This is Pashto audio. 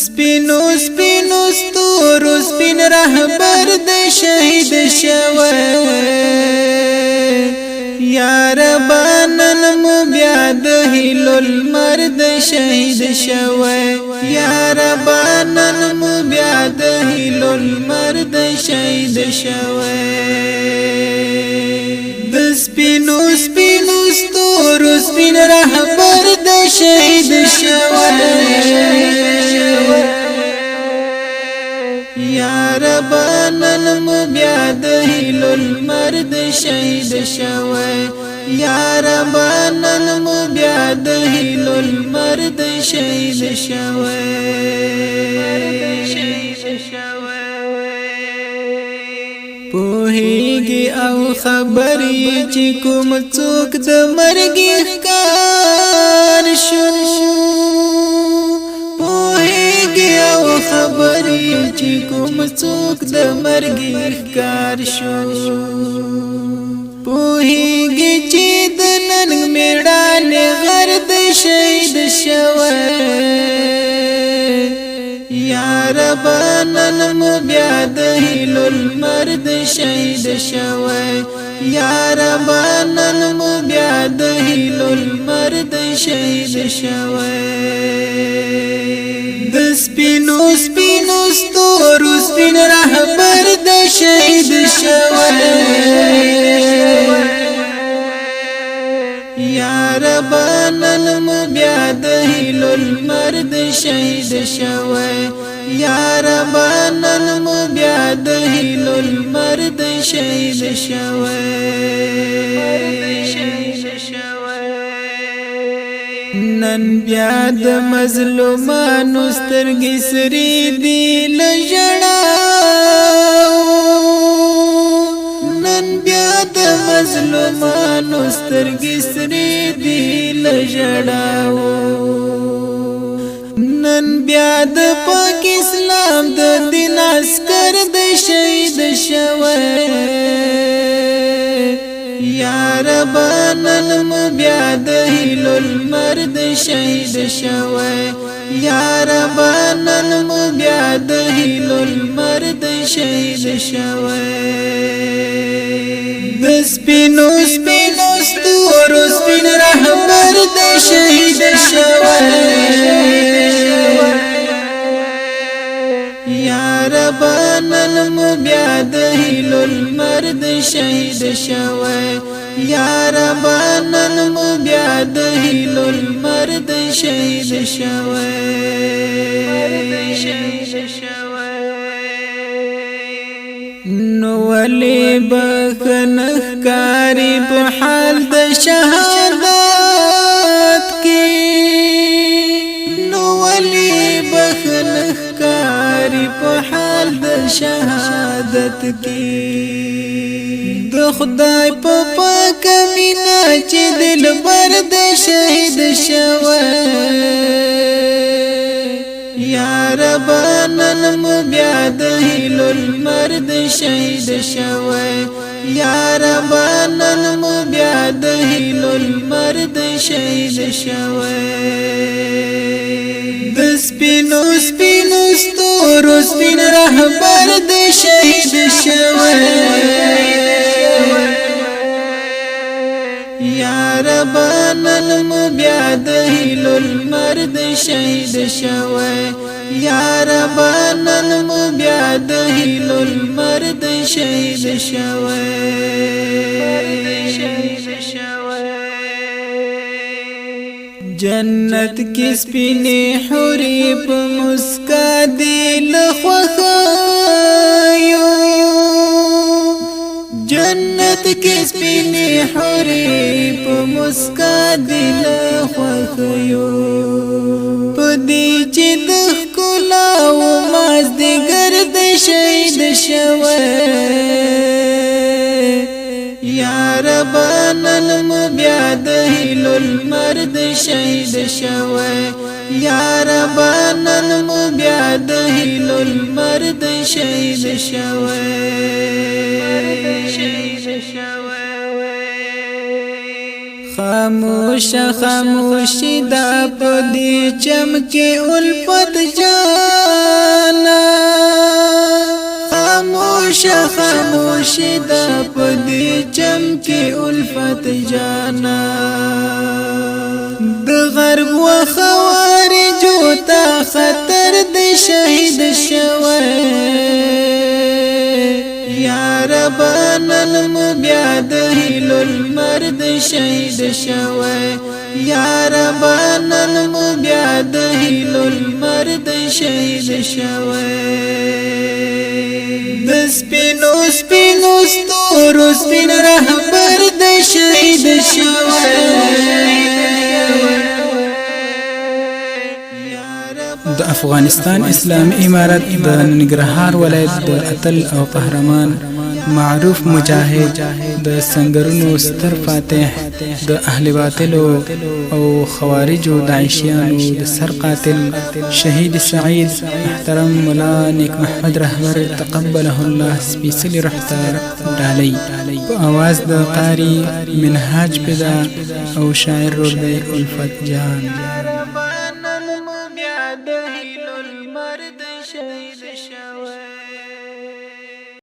سپینو سپینو ستورو سپین رهبر د شهید شوی یا ربا نن مو بیا د هیلو لمر د شهید شوی یا ربا نن مو بیا د هیلو لمر د شهید شوی د سپینو سپینو ستورو سپین رهبر د شهید شوی یا ربا نن مو بیا د هیلو لمر د شهید شوی یا ربا نن مو بیا د هیلو لمر د شهید شوی پوهیږي او خبرې چې کوم څوک د مرګ ښکار شو پوهیږي او خبرې چې کوم څوک د مرګ ښکار شو پوهیږي چې د نن میړانې غر د شهید شوی یا ربا نن مو بیا د هیلو لمر د شهید شوی یا ربا نن مو بیا د هیلو لمر د شهید شوی د سپینو سپینو ستورو سپین رهبر د شهید شوی یا ربا نن مو بیا د هیلو لمر د شهید شوی یا ربا نن مو بیا د هیلو لمر د شهید شوی نن بیا د مظلومانو سترګې سرې دي له ژړاو نن بیا د مظلومانو سترګې سرې دي له ژړاو نن بیا د پاک اسلام د دین عسکر د شهید شوی یا ربا نن مو بیا د هیلو لمر د شهید شوی یا ربا نن مو بیا د هیلو لمر د شهید شوی د سپینو سپینو ستورو سپین رهبر د شهید شوی یا ربا نن مو بیا د هیلو لمر د شهید شوی یا ربا نن مو بیا د هیلو لمر د شهید شوی نو ولی بخنه ښکاري په حال د شهادت کې نو ولی بخنه ښکاري په حال د شهادت کې د خدای په پاک مینا چې دلبر د شهید شوی یا ربا نن مو بیا د هیلو لمر د شهید شوی یا ربا نن مو بیا د هیلو لمر د شهید شوی د سپینو سپینو ستورو سپین رهبر د شهید شوی یا ربا نن مو بیا د هیلو لمر د شهید شوی یا ربا نن مو بیا د هیلو لمر د شهید شوی جنت کې سپینې حورې په مسکا دي له خوښیو جنت کې سپینې حورې په مسکا دي له خوښیو په دې چې د ښکلا و مازدیګر د شهید شوی یا ربا نن مو بیا د هیلو لمر د شهید شوی یا ربا نن مو بیا د هیلو لمر د شهید شوی خاموش خاموشی دا پدی چمکی الفت جان کې الفت جانا د غرب و خوارجو ته خطر د شهید شوی یا رب نن مو بیا د هیلو المرد شهید شوی یا رب نن مو بیا د هیلو المرد شهید شوی د سپینو سپینو ستورو سپین رهبر د شهید شوی د افغانستان اسلامي امارت د ننګرهار ولایت د اتل او قهرمان معروف مجاهد د سنگرونو ستر فاتح د اهل باطل او خوارجو داعشیانو د سر قاتل شهید سعید محترم مولا نیک محمد رهبر تقبله الله سپیڅلی روح ته ډالۍ په اواز د قاری منهاج پیدا او شاعر رودی الفت جان د هیلو المرد شهید شوی